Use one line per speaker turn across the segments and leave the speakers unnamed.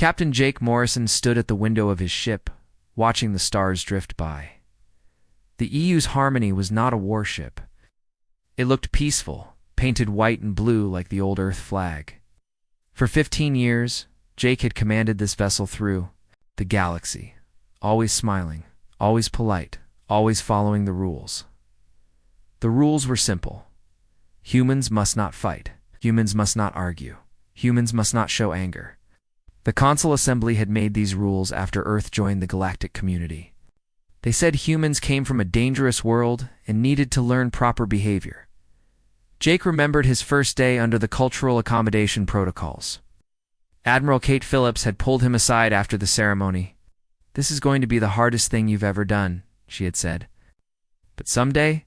Captain Jake Morrison stood at the window of his ship, watching the stars drift by. The EU's Harmony was not a warship. It looked peaceful, painted white and blue like the old Earth flag. For 15 years, Jake had commanded this vessel through the galaxy, always smiling, always polite, always following the rules. The rules were simple. Humans must not fight. Humans must not argue. Humans must not show anger. The Consul Assembly had made these rules after Earth joined the galactic community. They said humans came from a dangerous world and needed to learn proper behavior. Jake remembered his first day under the cultural accommodation protocols. Admiral Kate Phillips had pulled him aside after the ceremony. "This is going to be the hardest thing you've ever done," she had said. "But someday,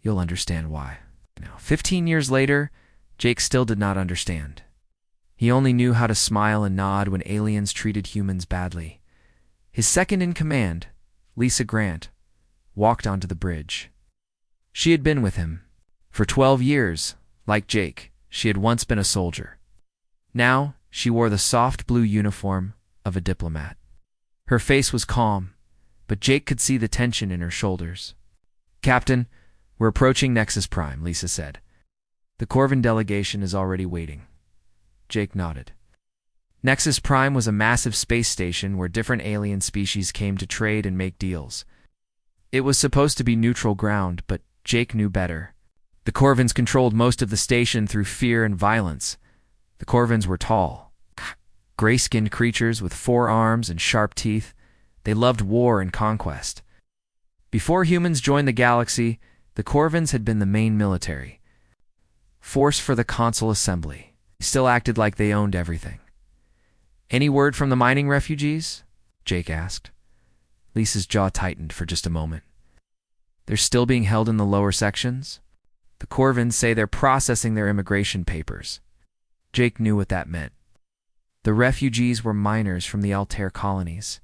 you'll understand why." Now, 15 years later, Jake still did not understand. He only knew how to smile and nod when aliens treated humans badly. His second in command, Lisa Grant, walked onto the bridge. She had been with him. For 12 years, like Jake, she had once been a soldier. Now, she wore the soft blue uniform of a diplomat. Her face was calm, but Jake could see the tension in her shoulders. "Captain, we're approaching Nexus Prime," Lisa said. "The Corvin delegation is already waiting." Jake nodded. Nexus Prime was a massive space station where different alien species came to trade and make deals. It was supposed to be neutral ground, but Jake knew better. The Corvins controlled most of the station through fear and violence. The Corvins were tall, gray-skinned creatures with 4 arms and sharp teeth. They loved war and conquest. Before humans joined the galaxy, the Corvins had been the main military force for the Consul Assembly. They still acted like they owned everything. "Any word from the mining refugees?" Jake asked. Lisa's jaw tightened for just a moment. "They're still being held in the lower sections? The Corvins say they're processing their immigration papers." Jake knew what that meant. The refugees were miners from the Altair colonies.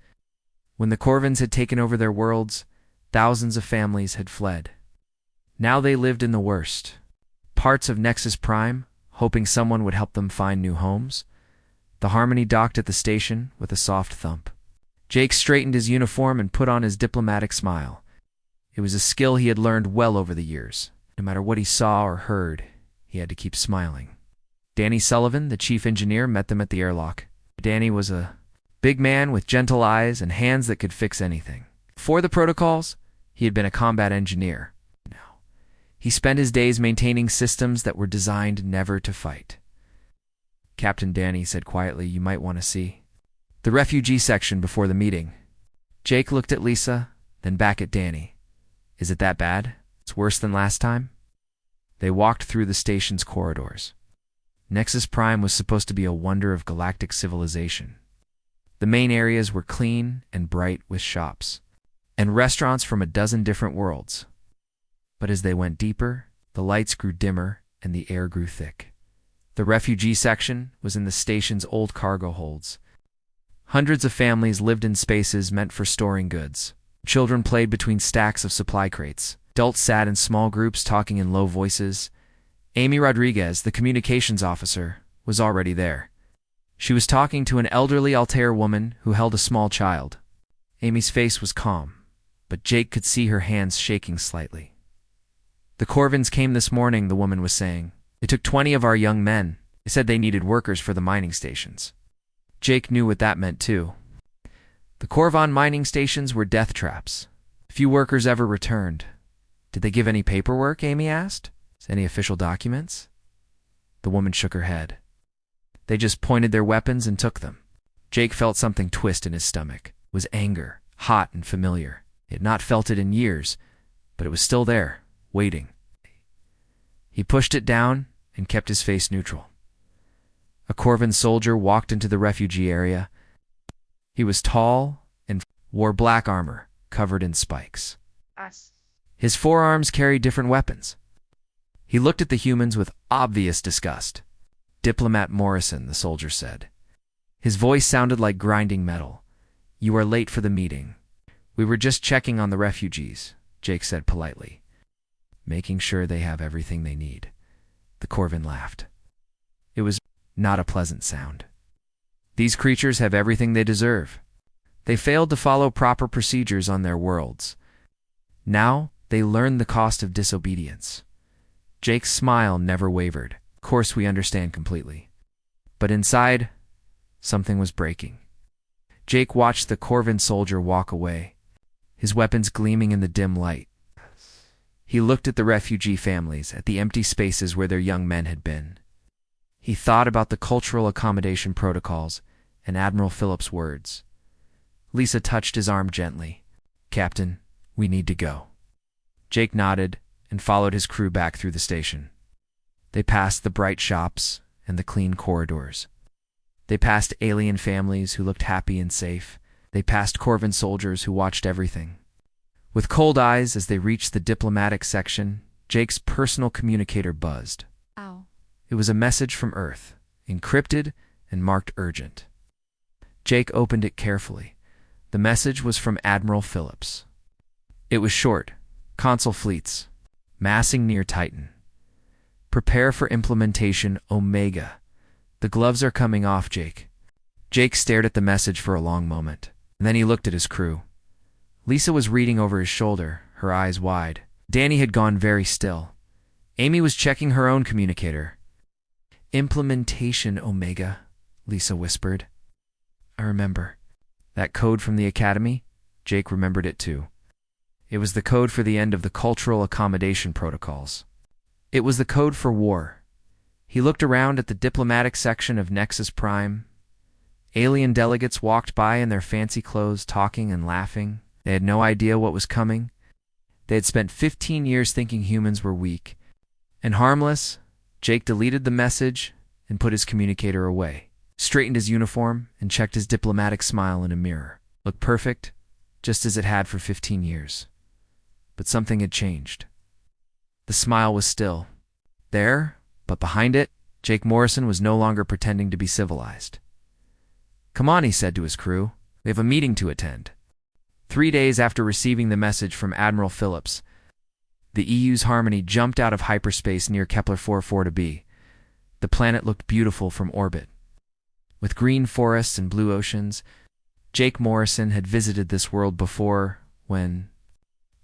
When the Corvins had taken over their worlds, thousands of families had fled. Now they lived in the worst parts of Nexus Prime, hoping someone would help them find new homes. The Harmony docked at the station with a soft thump. Jake straightened his uniform and put on his diplomatic smile. It was a skill he had learned well over the years. No matter what he saw or heard, he had to keep smiling. Danny Sullivan, the chief engineer, met them at the airlock. Danny was a big man with gentle eyes and hands that could fix anything. Before the protocols, he had been a combat engineer. Now, he spent his days maintaining systems that were designed never to fight. Captain Danny said quietly, "You might want to see the refugee section before the meeting." Jake looked at Lisa, then back at Danny. "Is it that bad? It's worse than last time?" They walked through the station's corridors. Nexus Prime was supposed to be a wonder of galactic civilization. The main areas were clean and bright with shops and restaurants from a dozen different worlds. But as they went deeper, the lights grew dimmer and the air grew thick. The refugee section was in the station's old cargo holds. Hundreds of families lived in spaces meant for storing goods. Children played between stacks of supply crates. Adults sat in small groups talking in low voices. Amy Rodriguez, the communications officer, was already there. She was talking to an elderly Altair woman who held a small child. Amy's face was calm, but Jake could see her hands shaking slightly. "The Corvins came this morning," the woman was saying. "They took 20 of our young men. They said they needed workers for the mining stations." Jake knew what that meant too. The Corvon mining stations were death traps. Few workers ever returned. "Did they give any paperwork?" Amy asked. "Any official documents?" The woman shook her head. "They just pointed their weapons and took them." Jake felt something twist in his stomach. It was anger, hot and familiar. He had not felt it in years, but it was still there, waiting. He pushed it down and kept his face neutral. A Corvin soldier walked into the refugee area. He was tall and wore black armor covered in spikes. His forearms carried different weapons. He looked at the humans with obvious disgust. "Diplomat Morrison," the soldier said. His voice sounded like grinding metal. "You are late for the meeting." "We were just checking on the refugees," Jake said politely. "Making sure they have everything they need." The Corvin laughed. It was not a pleasant sound. These creatures have everything they deserve. They failed to follow proper procedures on their worlds. Now, they learn the cost of disobedience. Jake's smile never wavered. Of course, we understand completely. But inside, something was breaking. Jake watched the Corvin soldier walk away, his weapons gleaming in the dim light. He looked at the refugee families, at the empty spaces where their young men had been. He thought about the cultural accommodation protocols and Admiral Phillips' words. Lisa touched his arm gently. "Captain, we need to go." Jake nodded and followed his crew back through the station. They passed the bright shops and the clean corridors. They passed alien families who looked happy and safe. They passed Corvin soldiers who watched everything. With cold eyes as they reached the diplomatic section, Jake's personal communicator buzzed.
Ow.
It was a message from Earth, encrypted and marked urgent. Jake opened it carefully. The message was from Admiral Phillips. It was short. "Consul fleets, massing near Titan. Prepare for implementation Omega. The gloves are coming off, Jake." Jake stared at the message for a long moment, and then he looked at his crew. Lisa was reading over his shoulder, her eyes wide. Danny had gone very still. Amy was checking her own communicator. "Implementation Omega," Lisa whispered. "I remember. That code from the academy?" Jake remembered it too. It was the code for the end of the cultural accommodation protocols. It was the code for war. He looked around at the diplomatic section of Nexus Prime. Alien delegates walked by in their fancy clothes, talking and laughing. They had no idea what was coming. They had spent 15 years thinking humans were weak and harmless. Jake deleted the message and put his communicator away, straightened his uniform, and checked his diplomatic smile in a mirror. Looked perfect, just as it had for 15 years. But something had changed. The smile was still there, but behind it, Jake Morrison was no longer pretending to be civilized. "Come on," he said to his crew. "We have a meeting to attend." 3 days after receiving the message from Admiral Phillips, the EU's Harmony jumped out of hyperspace near Kepler 44b. The planet looked beautiful from orbit. With green forests and blue oceans, Jake Morrison had visited this world before when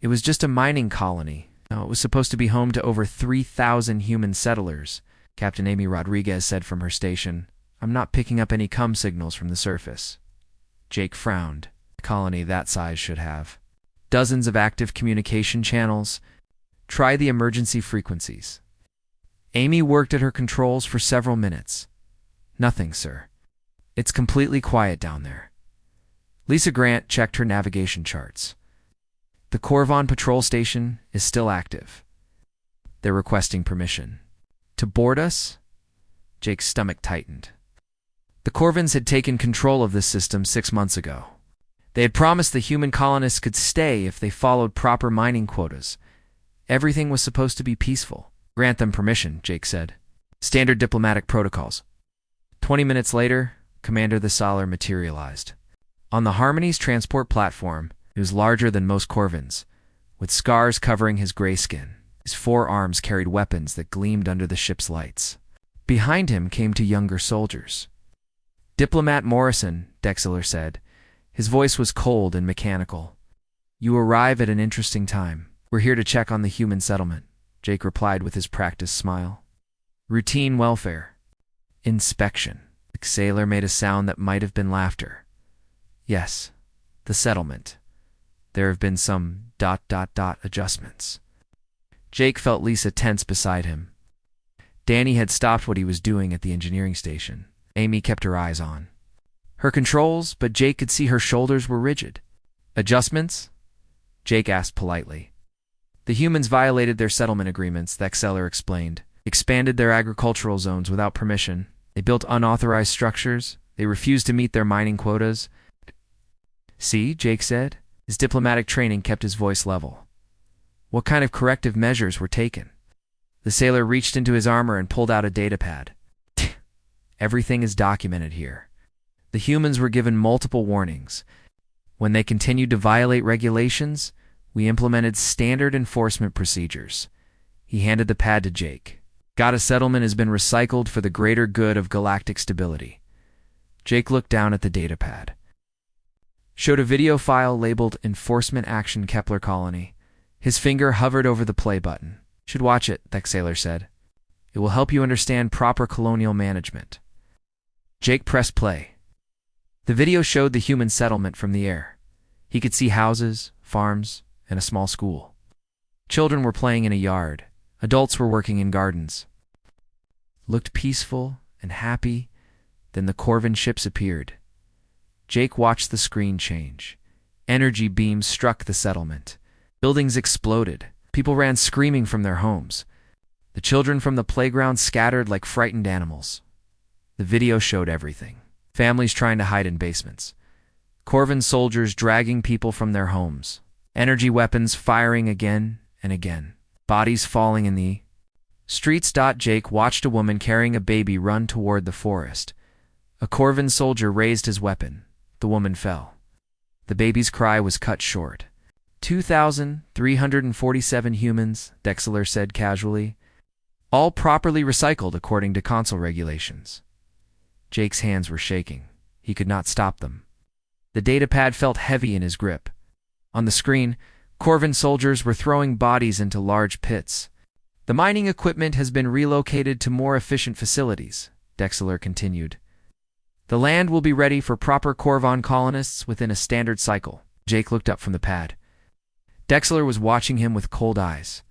it was just a mining colony. Now, it was supposed to be home to over 3,000 human settlers. Captain Amy Rodriguez said from her station, "I'm not picking up any comm signals from the surface." Jake frowned. A colony that size should have dozens of active communication channels. Try the emergency frequencies. Amy worked at her controls for several minutes. "Nothing, sir. It's completely quiet down there." Lisa Grant checked her navigation charts. "The Corvon patrol station is still active. They're requesting permission." "To board us?" Jake's stomach tightened. The Corvins had taken control of this system 6 months ago. They had promised the human colonists could stay if they followed proper mining quotas. Everything was supposed to be peaceful. "Grant them permission," Jake said. "Standard diplomatic protocols." 20 minutes later, Commander the Salar materialized. On the Harmony's transport platform, he was larger than most Corvins, with scars covering his gray skin. His 4 arms carried weapons that gleamed under the ship's lights. Behind him came 2 younger soldiers. "Diplomat Morrison," Dexler said. His voice was cold and mechanical. "You arrive at an interesting time. We're here to check on the human settlement," Jake replied with his practiced smile. "Routine welfare. Inspection." The sailor made a sound that might have been laughter. "Yes, the settlement. There have been some ... adjustments." Jake felt Lisa tense beside him. Danny had stopped what he was doing at the engineering station. Amy kept her eyes on her controls, but Jake could see her shoulders were rigid. "Adjustments?" Jake asked politely. "The humans violated their settlement agreements," the Exceller explained. "Expanded their agricultural zones without permission. They built unauthorized structures. They refused to meet their mining quotas." "See," Jake said. His diplomatic training kept his voice level. "What kind of corrective measures were taken?" The sailor reached into his armor and pulled out a datapad. "Everything is documented here. The humans were given multiple warnings. When they continued to violate regulations, we implemented standard enforcement procedures." He handed the pad to Jake. "Gotta settlement has been recycled for the greater good of galactic stability." Jake looked down at the datapad. Showed a video file labeled Enforcement Action Kepler Colony. His finger hovered over the play button. Should watch it, the sailor said. It will help you understand proper colonial management. Jake pressed play. The video showed the human settlement from the air. He could see houses, farms, and a small school. Children were playing in a yard. Adults were working in gardens. Looked peaceful and happy. Then the Corvin ships appeared. Jake watched the screen change. Energy beams struck the settlement. Buildings exploded. People ran screaming from their homes. The children from the playground scattered like frightened animals. The video showed everything. Families trying to hide in basements. Corvin soldiers dragging people from their homes. Energy weapons firing again and again. Bodies falling in the streets. Jake watched a woman carrying a baby run toward the forest. A Corvin soldier raised his weapon. The woman fell. The baby's cry was cut short. 2,347 humans, Dexler said casually. All properly recycled according to Consul regulations. Jake's hands were shaking. He could not stop them. The datapad felt heavy in his grip. On the screen, Corvin soldiers were throwing bodies into large pits. The mining equipment has been relocated to more efficient facilities, Dexler continued. The land will be ready for proper Corvin colonists within a standard cycle. Jake looked up from the pad. Dexler was watching him with cold eyes.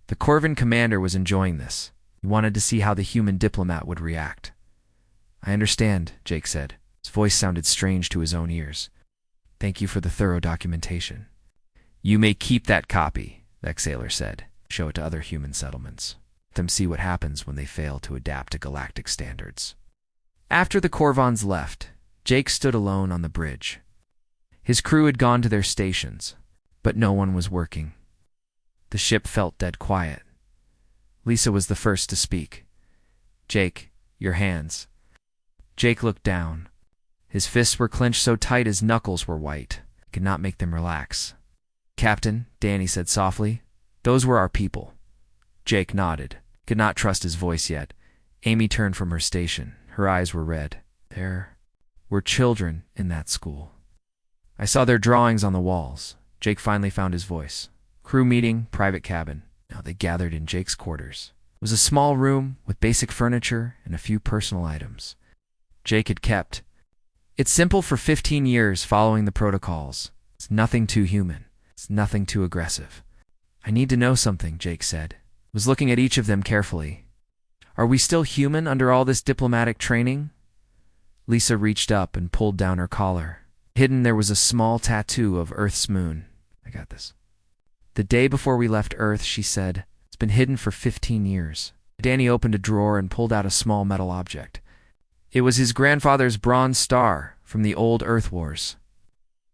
The Corvin commander was enjoying this. He wanted to see how the human diplomat would react. I understand, Jake said. His voice sounded strange to his own ears. Thank you for the thorough documentation. You may keep that copy, the sailor said. Show it to other human settlements. Let them see what happens when they fail to adapt to galactic standards. After the Corvins left, Jake stood alone on the bridge. His crew had gone to their stations, but no one was working. The ship felt dead quiet. Lisa was the first to speak. Jake, your hands. Jake looked down. His fists were clenched so tight his knuckles were white. He could not make them relax. Captain, Danny said softly, those were our people. Jake nodded. Could not trust his voice yet. Amy turned from her station. Her eyes were red. There were children in that school. I saw their drawings on the walls. Jake finally found his voice. Crew meeting, private cabin. Now they gathered in Jake's quarters. It was a small room with basic furniture and a few personal items. Jake had kept. It's simple for 15 years following the protocols. It's nothing too human. It's nothing too aggressive. I need to know something, Jake said. Was looking at each of them carefully. Are we still human under all this diplomatic training? Lisa reached up and pulled down her collar. Hidden there was a small tattoo of Earth's moon. I got this. The day before we left Earth, she said, it's been hidden for 15 years. Danny opened a drawer and pulled out a small metal object. It was his grandfather's bronze star from the old Earth Wars.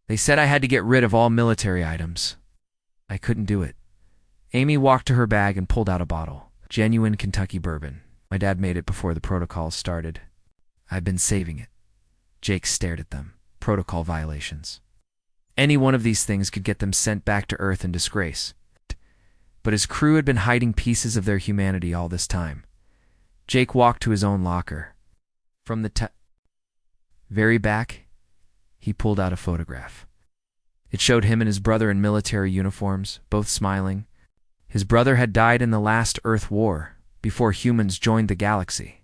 They said I had to get rid of all military items. I couldn't do it. Amy walked to her bag and pulled out a bottle. Genuine Kentucky bourbon. My dad made it before the protocols started. I've been saving it. Jake stared at them. Protocol violations. Any one of these things could get them sent back to Earth in disgrace. But his crew had been hiding pieces of their humanity all this time. Jake walked to his own locker. From the very back, he pulled out a photograph. It showed him and his brother in military uniforms, both smiling. His brother had died in the last Earth War, before humans joined the galaxy.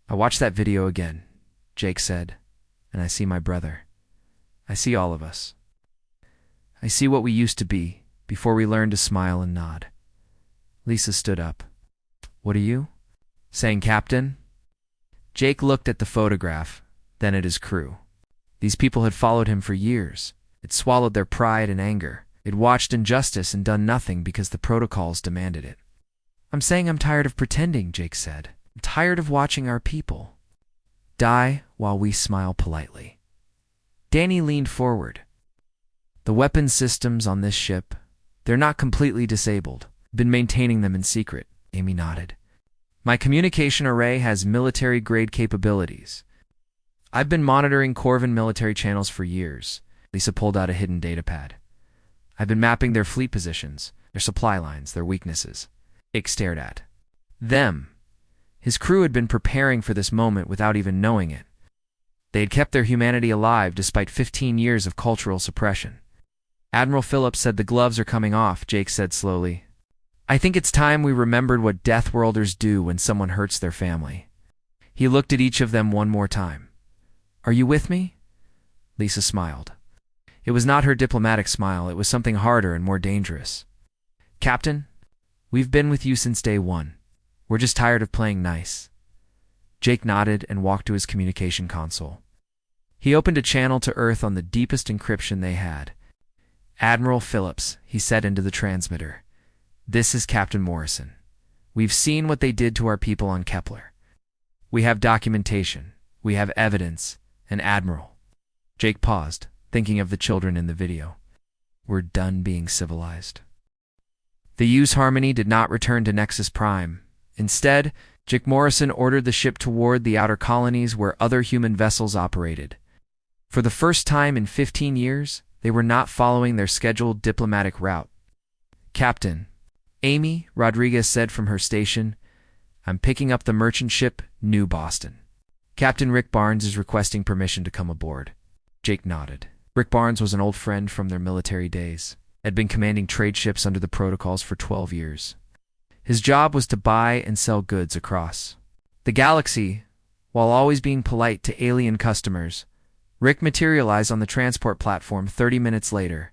I watched that video again, Jake said, and I see my brother. I see all of us. I see what we used to be, before we learned to smile and nod. Lisa stood up. What are you? Saying Captain? Jake looked at the photograph, then at his crew. These people had followed him for years. It swallowed their pride and anger. It watched injustice and done nothing because the protocols demanded it. I'm saying I'm tired of pretending, Jake said. I'm tired of watching our people die while we smile politely. Danny leaned forward. The weapon systems on this ship, they're not completely disabled. Been maintaining them in secret. Amy nodded. My communication array has military-grade capabilities. I've been monitoring Corvin military channels for years. Lisa pulled out a hidden datapad. I've been mapping their fleet positions, their supply lines, their weaknesses. Jake stared at them. His crew had been preparing for this moment without even knowing it. They had kept their humanity alive despite 15 years of cultural suppression. Admiral Phillips said the gloves are coming off, Jake said slowly. I think it's time we remembered what Deathworlders do when someone hurts their family. He looked at each of them one more time. Are you with me? Lisa smiled. It was not her diplomatic smile, it was something harder and more dangerous. Captain, we've been with you since day one. We're just tired of playing nice. Jake nodded and walked to his communication console. He opened a channel to Earth on the deepest encryption they had. Admiral Phillips, he said into the transmitter. This is Captain Morrison. We've seen what they did to our people on Kepler. We have documentation. We have evidence. And Admiral. Jake paused, thinking of the children in the video. We're done being civilized. The U's Harmony did not return to Nexus Prime. Instead, Jake Morrison ordered the ship toward the outer colonies where other human vessels operated. For the first time in 15 years, they were not following their scheduled diplomatic route. Captain, Amy, Rodriguez said from her station, I'm picking up the merchant ship New Boston. Captain Rick Barnes is requesting permission to come aboard. Jake nodded. Rick Barnes was an old friend from their military days. Had been commanding trade ships under the protocols for 12 years. His job was to buy and sell goods across the galaxy, while always being polite to alien customers. Rick materialized on the transport platform 30 minutes later.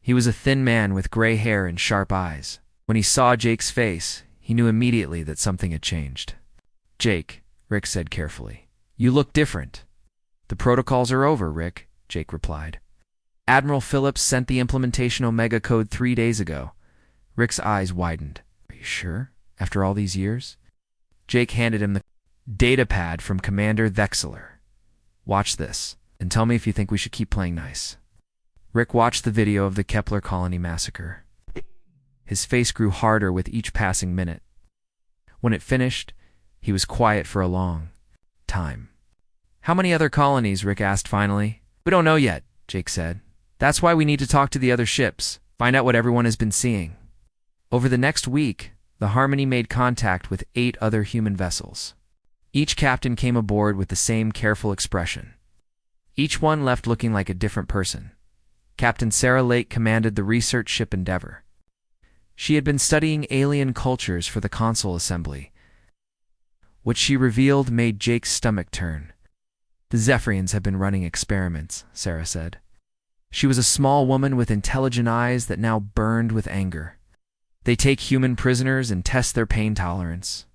He was a thin man with gray hair and sharp eyes. When he saw Jake's face, he knew immediately that something had changed. Jake, Rick said carefully, you look different. The protocols are over, Rick, Jake replied. Admiral Phillips sent the implementation Omega code 3 days ago. Rick's eyes widened. Are you sure? After all these years? Jake handed him the data pad from Commander Thexler. Watch this, and tell me if you think we should keep playing nice. Rick watched the video of the Kepler colony massacre. His face grew harder with each passing minute. When it finished, he was quiet for a long time. How many other colonies? Rick asked finally. We don't know yet, Jake said. That's why we need to talk to the other ships, find out what everyone has been seeing. Over the next week, the Harmony made contact with 8 other human vessels. Each captain came aboard with the same careful expression. Each one left looking like a different person. Captain Sarah Lake commanded the research ship Endeavor. She had been studying alien cultures for the Consul assembly. What she revealed made Jake's stomach turn. The Zephyrians have been running experiments, Sarah said. She was a small woman with intelligent eyes that now burned with anger. They take human prisoners and test their pain tolerance.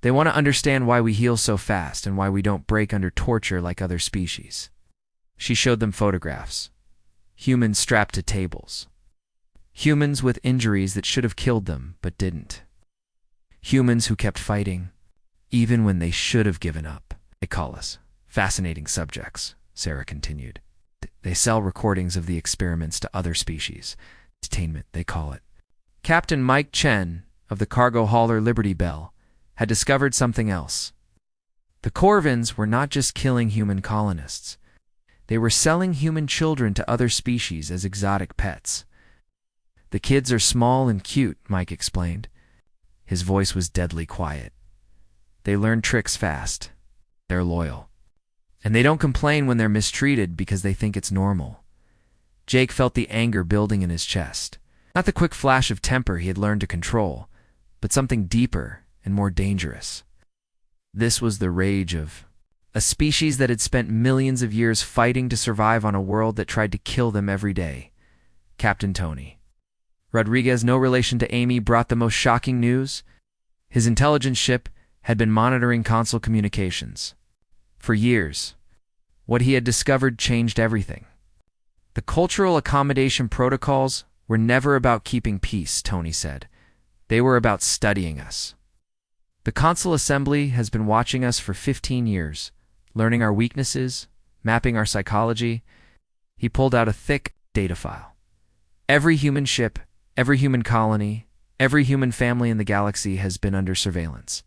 They want to understand why we heal so fast and why we don't break under torture like other species. She showed them photographs. Humans strapped to tables. Humans with injuries that should have killed them, but didn't. Humans who kept fighting, even when they should have given up. They call us fascinating subjects, Sarah continued. They sell recordings of the experiments to other species. Entertainment, they call it. Captain Mike Chen, of the cargo hauler Liberty Bell, had discovered something else. The Corvins were not just killing human colonists. They were selling human children to other species as exotic pets. The kids are small and cute, Mike explained. His voice was deadly quiet. They learn tricks fast. They're loyal. And they don't complain when they're mistreated because they think it's normal. Jake felt the anger building in his chest. Not the quick flash of temper he had learned to control, but something deeper and more dangerous. This was the rage of a species that had spent millions of years fighting to survive on a world that tried to kill them every day. Captain Tony. Rodriguez, no relation to Amy, brought the most shocking news. His intelligence ship had been monitoring Consul communications. For years, what he had discovered changed everything. The cultural accommodation protocols were never about keeping peace, Tony said. They were about studying us. The Consul Assembly has been watching us for 15 years, learning our weaknesses, mapping our psychology. He pulled out a thick data file. Every human ship, every human colony, every human family in the galaxy has been under surveillance.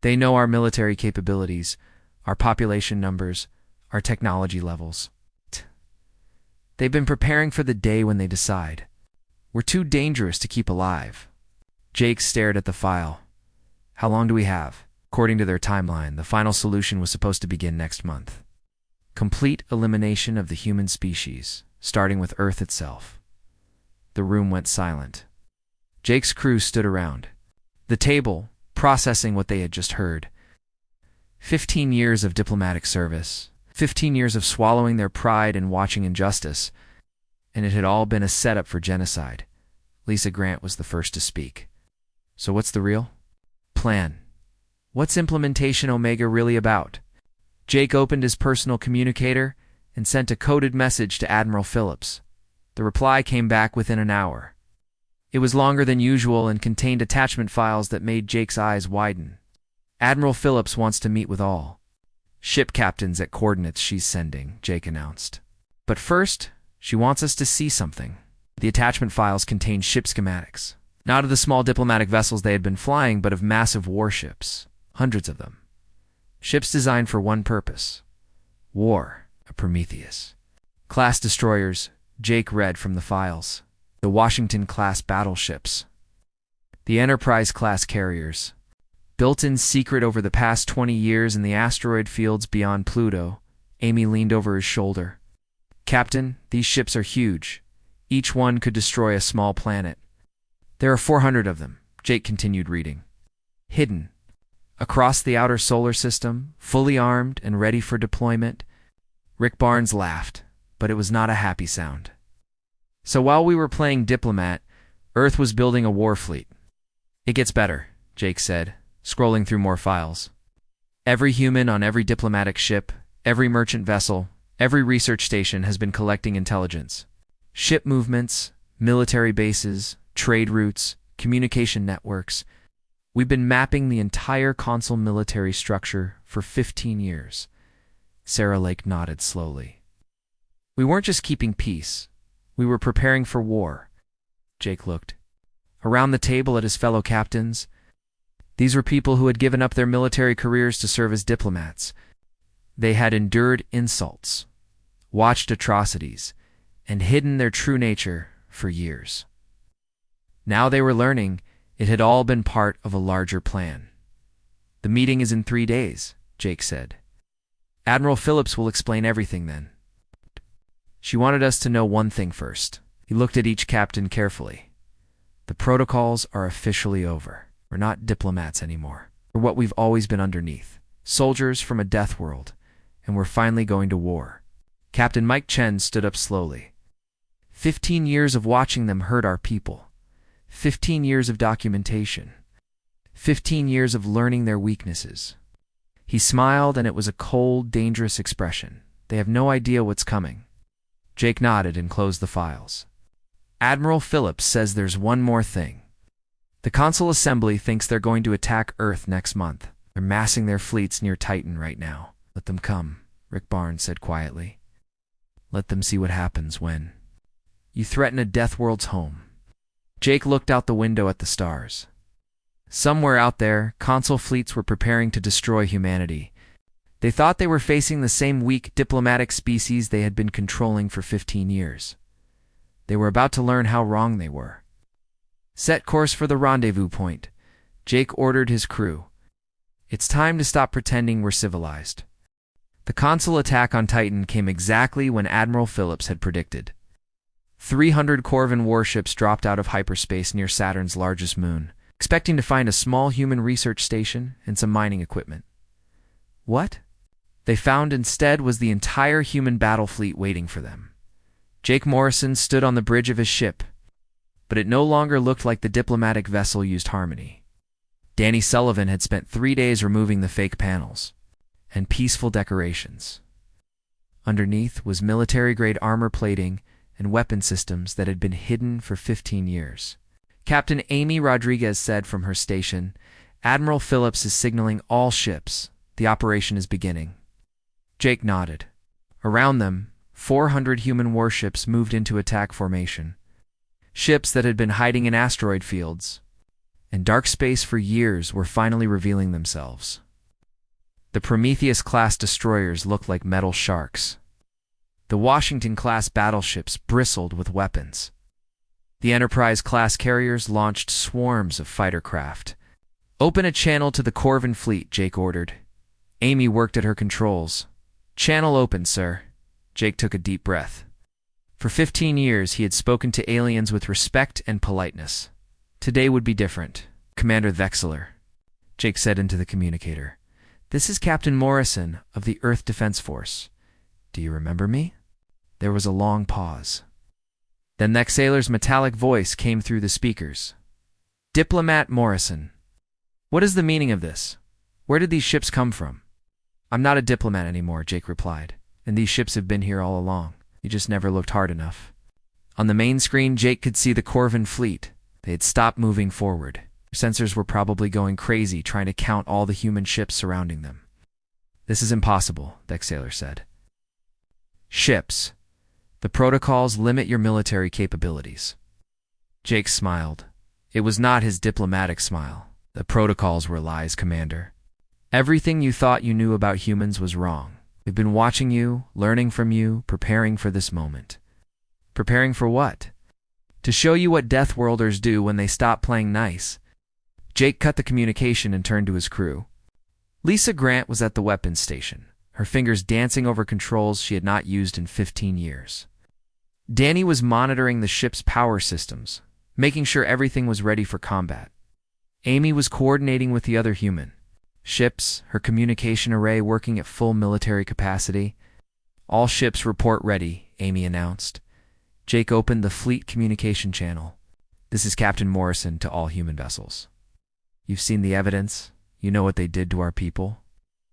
They know our military capabilities, our population numbers, our technology levels. They've been preparing for the day when they decide. We're too dangerous to keep alive. Jake stared at the file. How long do we have? According to their timeline, the final solution was supposed to begin next month. Complete elimination of the human species, starting with Earth itself. The room went silent. Jake's crew stood around the table, processing what they had just heard. 15 years of diplomatic service, 15 years of swallowing their pride and watching injustice, and it had all been a setup for genocide. Lisa Grant was the first to speak. So what's the real plan? What's Implementation Omega really about? Jake opened his personal communicator and sent a coded message to Admiral Phillips. The reply came back within an hour. It was longer than usual and contained attachment files that made Jake's eyes widen. Admiral Phillips wants to meet with all ship captains at coordinates she's sending, Jake announced. But first, she wants us to see something. The attachment files contained ship schematics, not of the small diplomatic vessels they had been flying, but of massive warships, hundreds of them. Ships designed for one purpose: war. A Prometheus class destroyers, Jake read from the files. The Washington-class battleships. The Enterprise-class carriers. Built in secret over the past 20 years in the asteroid fields beyond Pluto, Amy leaned over his shoulder. Captain, these ships are huge. Each one could destroy a small planet. There are 400 of them, Jake continued reading. Hidden. Across the outer solar system, fully armed and ready for deployment. Rick Barnes laughed, but it was not a happy sound. So while we were playing diplomat, Earth was building a war fleet. It gets better, Jake said, scrolling through more files. Every human on every diplomatic ship, every merchant vessel, every research station has been collecting intelligence. Ship movements, military bases, trade routes, communication networks. We've been mapping the entire Consul military structure for 15 years. Sarah Lake nodded slowly. We weren't just keeping peace. We were preparing for war. Jake looked around the table at his fellow captains. These were people who had given up their military careers to serve as diplomats. They had endured insults, watched atrocities, and hidden their true nature for years. Now they were learning it had all been part of a larger plan. The meeting is in 3 days, Jake said. Admiral Phillips will explain everything then. She wanted us to know one thing first. He looked at each captain carefully. The protocols are officially over. We're not diplomats anymore. We're what we've always been underneath. Soldiers from a death world. And we're finally going to war. Captain Mike Chen stood up slowly. 15 years of watching them hurt our people. 15 years of documentation. 15 years of learning their weaknesses. He smiled, and it was a cold, dangerous expression. They have no idea what's coming. Jake nodded and closed the files. Admiral Phillips says there's one more thing. The Consul Assembly thinks they're going to attack Earth next month. They're massing their fleets near Titan right now. Let them come, Rick Barnes said quietly. Let them see what happens when you threaten a death world's home. Jake looked out the window at the stars. Somewhere out there, Consul fleets were preparing to destroy humanity. They thought they were facing the same weak diplomatic species they had been controlling for 15 years. They were about to learn how wrong they were. Set course for the rendezvous point. Jake ordered his crew. It's time to stop pretending we're civilized. The Consul attack on Titan came exactly when Admiral Phillips had predicted. 300 Corvin warships dropped out of hyperspace near Saturn's largest moon, expecting to find a small human research station and some mining equipment. What they found instead was the entire human battle fleet waiting for them. Jake Morrison stood on the bridge of his ship, but it no longer looked like the diplomatic vessel used Harmony. Danny Sullivan had spent 3 days removing the fake panels and peaceful decorations. Underneath was military-grade armor plating and weapon systems that had been hidden for 15 years. Captain Amy Rodriguez said from her station, Admiral Phillips is signaling all ships. The operation is beginning. Jake nodded. Around them, 400 human warships moved into attack formation. Ships that had been hiding in asteroid fields and dark space for years were finally revealing themselves. The Prometheus-class destroyers looked like metal sharks. The Washington-class battleships bristled with weapons. The Enterprise-class carriers launched swarms of fighter craft. Open a channel to the Corvin fleet, Jake ordered. Amy worked at her controls. Channel open, sir. Jake took a deep breath. For 15 years, he had spoken to aliens with respect and politeness. Today would be different. Commander Vexler, Jake said into the communicator. This is Captain Morrison of the Earth Defense Force. Do you remember me? There was a long pause. Then Vexler's metallic voice came through the speakers. Diplomat Morrison. What is the meaning of this? Where did these ships come from? I'm not a diplomat anymore, Jake replied, and these ships have been here all along. You just never looked hard enough. On the main screen, Jake could see the Corvin fleet. They had stopped moving forward. Sensors were probably going crazy trying to count all the human ships surrounding them. This is impossible, Vexler said. Ships. The protocols limit your military capabilities. Jake smiled. It was not his diplomatic smile. The protocols were lies, Commander. Everything you thought you knew about humans was wrong. We've been watching you, learning from you, preparing for this moment. Preparing for what? To show you what Deathworlders do when they stop playing nice. Jake cut the communication and turned to his crew. Lisa Grant was at the weapons station, her fingers dancing over controls she had not used in 15 years. Danny was monitoring the ship's power systems, making sure everything was ready for combat. Amy was coordinating with the other human. Ships, her communication array working at full military capacity. All ships report ready, Amy announced. Jake opened the fleet communication channel. This is Captain Morrison to all human vessels. You've seen the evidence. You know what they did to our people.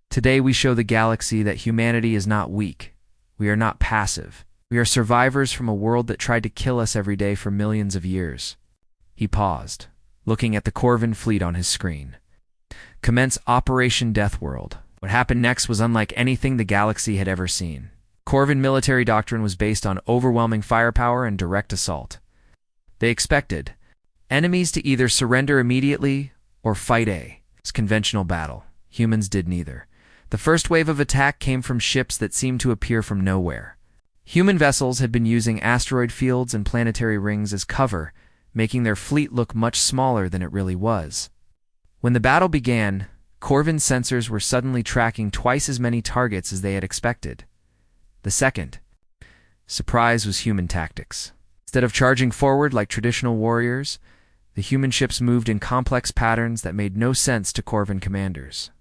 Today we show the galaxy that humanity is not weak. We are not passive. We are survivors from a world that tried to kill us every day for millions of years. He paused, looking at the Corvin fleet on his screen. Commence Operation Deathworld. What happened next was unlike anything the galaxy had ever seen. Corvin military doctrine was based on overwhelming firepower and direct assault. They expected enemies to either surrender immediately or fight a conventional battle. Humans did neither. The first wave of attack came from ships that seemed to appear from nowhere. Human vessels had been using asteroid fields and planetary rings as cover, making their fleet look much smaller than it really was. When the battle began, Corvin sensors were suddenly tracking twice as many targets as they had expected. The second surprise was human tactics. Instead of charging forward like traditional warriors, the human ships moved in complex patterns that made no sense to Corvin commanders.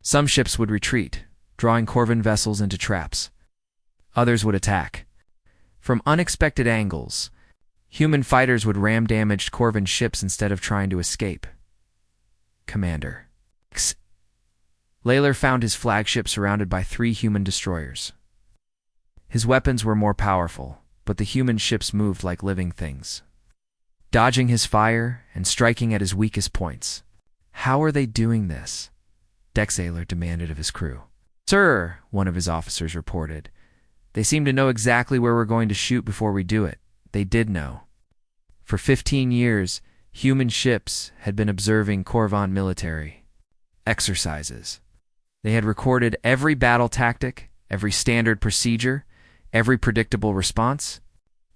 Some ships would retreat, drawing Corvin vessels into traps. Others would attack. From unexpected angles, human fighters would ram damaged Corvin ships instead of trying to escape. Commander. Layler found his flagship surrounded by 3 human destroyers. His weapons were more powerful, but the human ships moved like living things, dodging his fire and striking at his weakest points. How are they doing this? Dexaler demanded of his crew. Sir, one of his officers reported. They seem to know exactly where we're going to shoot before we do it. They did know. For 15 years, human ships had been observing Corvin military exercises. They had recorded every battle tactic, every standard procedure, every predictable response.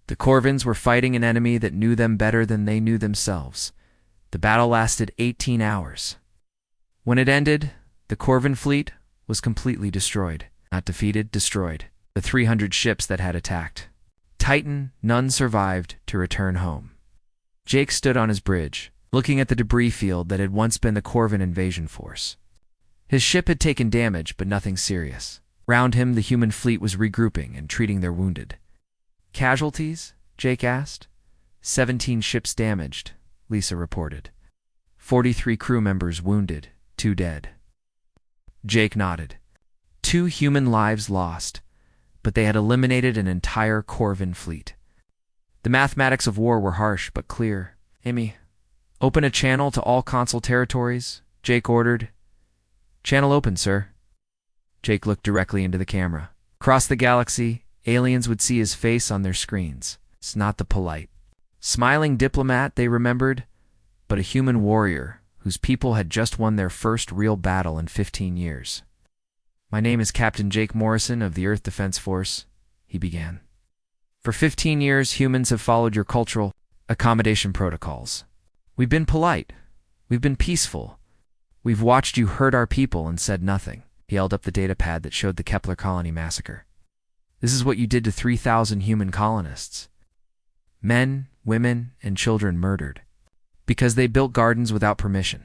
The Corvins were fighting an enemy that knew them better than they knew themselves. The battle lasted 18 hours. When it ended, the Corvin fleet was completely destroyed. Not defeated, destroyed. The 300 ships that had attacked. Titan, none survived to return home. Jake stood on his bridge, looking at the debris field that had once been the Corvin invasion force. His ship had taken damage, but nothing serious. Round him, the human fleet was regrouping and treating their wounded. Casualties? Jake asked. 17 ships damaged, Lisa reported. 43 crew members wounded, 2 dead. Jake nodded. 2 human lives lost, but they had eliminated an entire Corvin fleet. The mathematics of war were harsh but clear. Amy, open a channel to all Consul territories, Jake ordered. Channel open, sir. Jake looked directly into the camera. Across the galaxy, aliens would see his face on their screens. It's not the polite, smiling diplomat they remembered, but a human warrior whose people had just won their first real battle in 15 years. My name is Captain Jake Morrison of the Earth Defense Force, he began. For 15 years, humans have followed your cultural accommodation protocols. We've been polite. We've been peaceful. We've watched you hurt our people and said nothing. He held up the data pad that showed the Kepler colony massacre. This is what you did to 3,000 human colonists. Men, women, and children murdered. Because they built gardens without permission.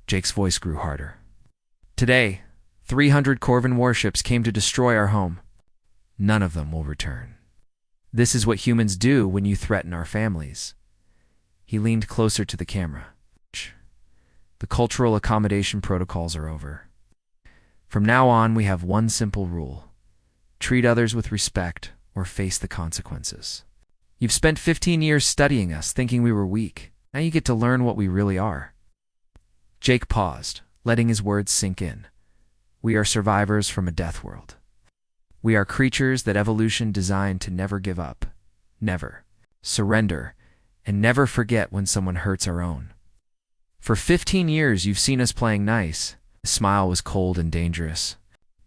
Jake's voice grew harder. Today, 300 Corvin warships came to destroy our home. None of them will return. This is what humans do when you threaten our families. He leaned closer to the camera. The cultural accommodation protocols are over. From now on, we have one simple rule. Treat others with respect or face the consequences. You've spent 15 years studying us, thinking we were weak. Now you get to learn what we really are. Jake paused, letting his words sink in. We are survivors from a death world. We are creatures that evolution designed to never give up, never surrender, and never forget when someone hurts our own. For 15 years, you've seen us playing nice. His smile was cold and dangerous.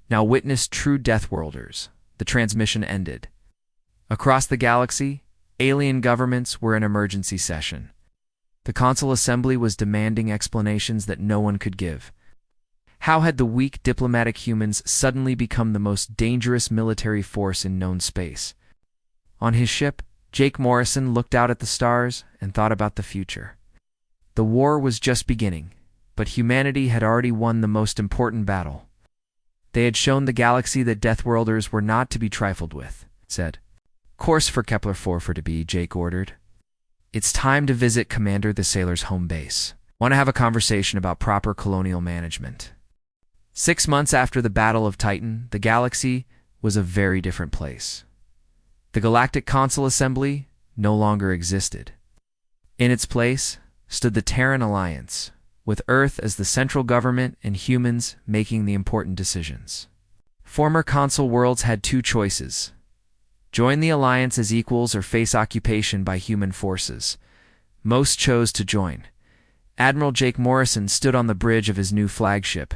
Now witness true Deathworlders. The transmission ended. Across the galaxy, alien governments were in emergency session. The Consul Assembly was demanding explanations that no one could give. How had the weak diplomatic humans suddenly become the most dangerous military force in known space? On his ship, Jake Morrison looked out at the stars and thought about the future. The war was just beginning, but humanity had already won the most important battle. They had shown the galaxy that Deathworlders were not to be trifled with, said. Course for Kepler 4 for to be, Jake ordered. It's time to visit Commander the Sailor's home base. Want to have a conversation about proper colonial management. 6 months after the Battle of Titan, the galaxy was a very different place. The Galactic Consul Assembly no longer existed. In its place stood the Terran Alliance, with Earth as the central government and humans making the important decisions. Former Consul worlds had two choices. Join the Alliance as equals or face occupation by human forces. Most chose to join. Admiral Jake Morrison stood on the bridge of his new flagship,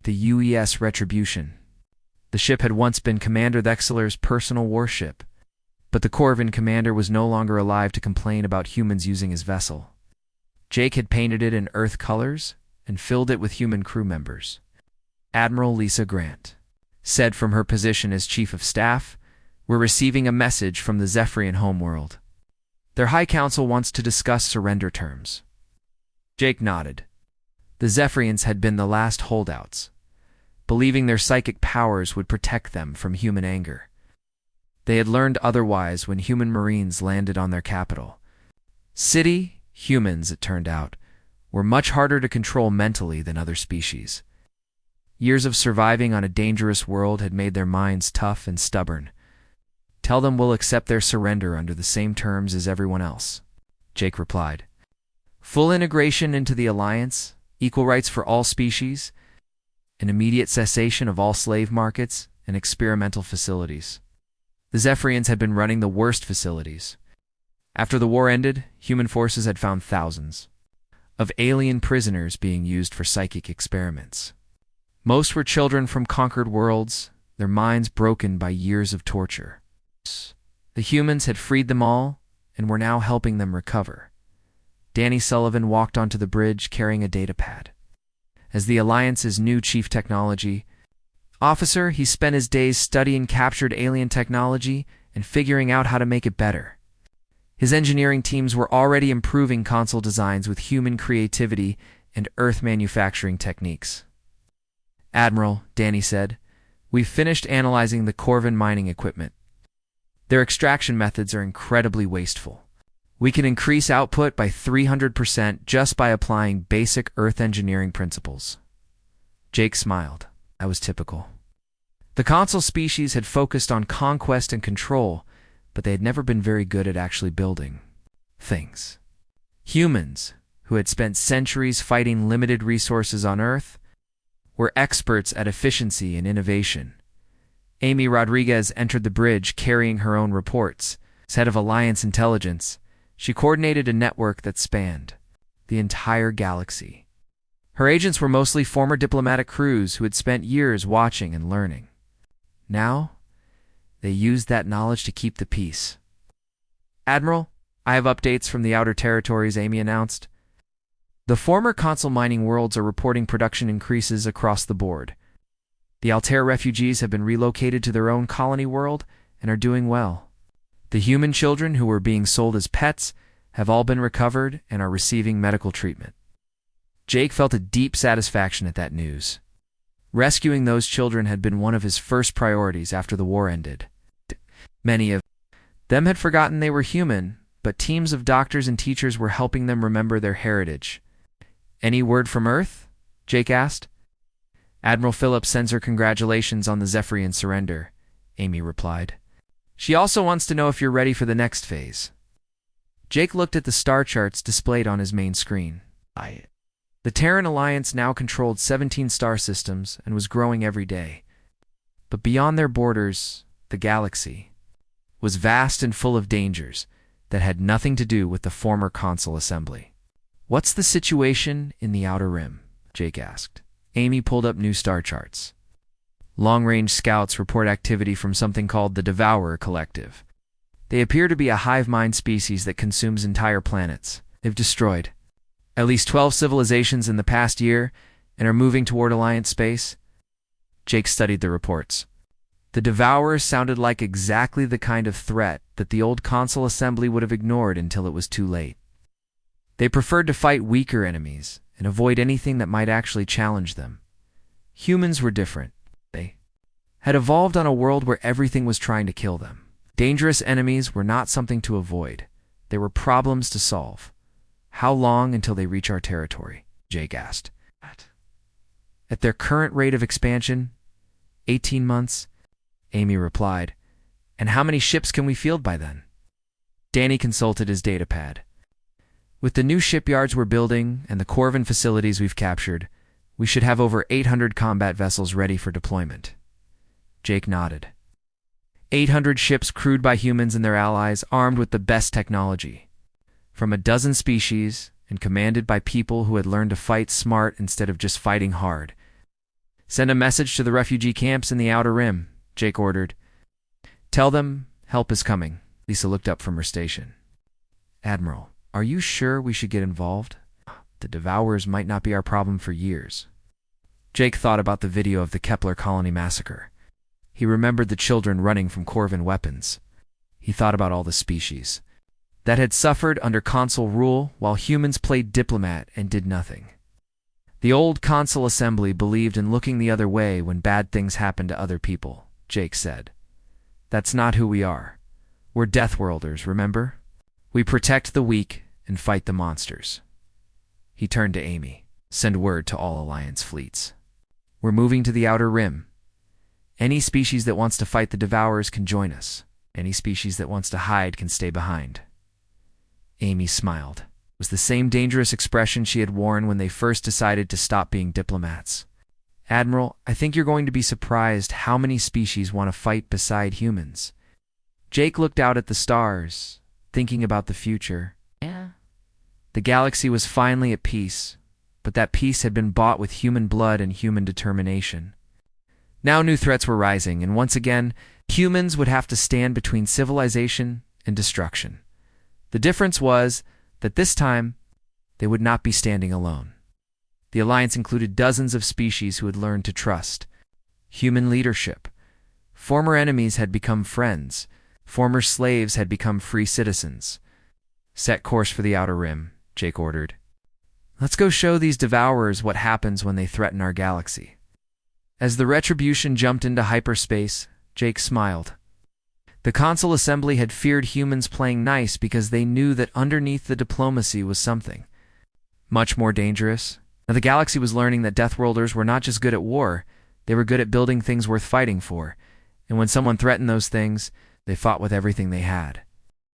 the UES Retribution. The ship had once been Commander Thexler's personal warship, but the Corvin commander was no longer alive to complain about humans using his vessel. Jake had painted it in Earth colors and filled it with human crew members. Admiral Lisa Grant said from her position as Chief of Staff, "We're receiving a message from the Zephyrian homeworld. Their High Council wants to discuss surrender terms." Jake nodded. The Zephyrians had been the last holdouts, believing their psychic powers would protect them from human anger. They had learned otherwise when human marines landed on their capital. City humans, it turned out, were much harder to control mentally than other species. Years of surviving on a dangerous world had made their minds tough and stubborn. Tell them we'll accept their surrender under the same terms as everyone else, Jake replied. Full integration into the Alliance, equal rights for all species, an immediate cessation of all slave markets and experimental facilities. The Zephyrians had been running the worst facilities. After the war ended, human forces had found thousands of alien prisoners being used for psychic experiments. Most were children from conquered worlds, their minds broken by years of torture. The humans had freed them all and were now helping them recover. Danny Sullivan walked onto the bridge carrying a datapad. As the Alliance's new chief technology officer, he spent his days studying captured alien technology and figuring out how to make it better. His engineering teams were already improving console designs with human creativity and Earth manufacturing techniques. Admiral, Danny said, we've finished analyzing the Corvin mining equipment. Their extraction methods are incredibly wasteful. We can increase output by 300% just by applying basic Earth engineering principles. Jake smiled. That was typical. The Consul species had focused on conquest and control, but they had never been very good at actually building things. Humans, who had spent centuries fighting limited resources on Earth, were experts at efficiency and innovation. Amy Rodriguez entered the bridge carrying her own reports. As head of Alliance Intelligence, she coordinated a network that spanned the entire galaxy. Her agents were mostly former diplomatic crews who had spent years watching and learning. Now, they used that knowledge to keep the peace. Admiral, I have updates from the Outer Territories, Amy announced. The former Consul mining worlds are reporting production increases across the board. The Altair refugees have been relocated to their own colony world and are doing well. The human children who were being sold as pets have all been recovered and are receiving medical treatment. Jake felt a deep satisfaction at that news. Rescuing those children had been one of his first priorities after the war ended. Many of them had forgotten they were human, but teams of doctors and teachers were helping them remember their heritage. "Any word from Earth?" Jake asked. "Admiral Phillips sends her congratulations on the Zephyrian surrender," Amy replied. "She also wants to know if you're ready for the next phase." Jake looked at the star charts displayed on his main screen. The Terran Alliance now controlled 17 star systems and was growing every day. But beyond their borders, the galaxy was vast and full of dangers that had nothing to do with the former Consul assembly. "What's the situation in the Outer Rim?" Jake asked. Amy pulled up new star charts. Long-range scouts report activity from something called the Devourer Collective. They appear to be a hive mind species that consumes entire planets. They've destroyed at least 12 civilizations in the past year and are moving toward Alliance space. Jake studied the reports. The Devourers sounded like exactly the kind of threat that the old Consul assembly would have ignored until it was too late. They preferred to fight weaker enemies and avoid anything that might actually challenge them. Humans were different. They had evolved on a world where everything was trying to kill them. Dangerous enemies were not something to avoid. They were problems to solve. "How long until they reach our territory?" Jake asked. "At their current rate of expansion, 18 months, Amy replied. "And how many ships can we field by then?" Danny consulted his datapad. "With the new shipyards we're building and the Corvin facilities we've captured, we should have over 800 combat vessels ready for deployment." Jake nodded. 800 ships crewed by humans and their allies, armed with the best technology. From a dozen species and commanded by people who had learned to fight smart instead of just fighting hard. "Send a message to the refugee camps in the Outer Rim," Jake ordered. "Tell them help is coming." Lisa looked up from her station. "Admiral, are you sure we should get involved? The Devourers might not be our problem for years." Jake thought about the video of the Kepler colony massacre. He remembered the children running from Corvin weapons. He thought about all the species that had suffered under Consul rule while humans played diplomat and did nothing. The old Consul assembly believed in looking the other way when bad things happened to other people, Jake said. "That's not who we are. We're Deathworlders, remember? We protect the weak and fight the monsters." He turned to Amy. "Send word to all Alliance fleets. We're moving to the Outer Rim. Any species that wants to fight the Devourers can join us. Any species that wants to hide can stay behind." Amy smiled. It was the same dangerous expression she had worn when they first decided to stop being diplomats. "Admiral, I think you're going to be surprised how many species want to fight beside humans." Jake looked out at the stars, thinking about the future. Yeah. The galaxy was finally at peace, but that peace had been bought with human blood and human determination. Now new threats were rising, and once again, humans would have to stand between civilization and destruction. The difference was that this time, they would not be standing alone. The Alliance included dozens of species who had learned to trust human leadership. Former enemies had become friends. Former slaves had become free citizens. "Set course for the Outer Rim," Jake ordered. "Let's go show these Devourers what happens when they threaten our galaxy." As the Retribution jumped into hyperspace, Jake smiled. The Consul assembly had feared humans playing nice because they knew that underneath the diplomacy was something much more dangerous. Now the galaxy was learning that Deathworlders were not just good at war, they were good at building things worth fighting for. And when someone threatened those things, they fought with everything they had.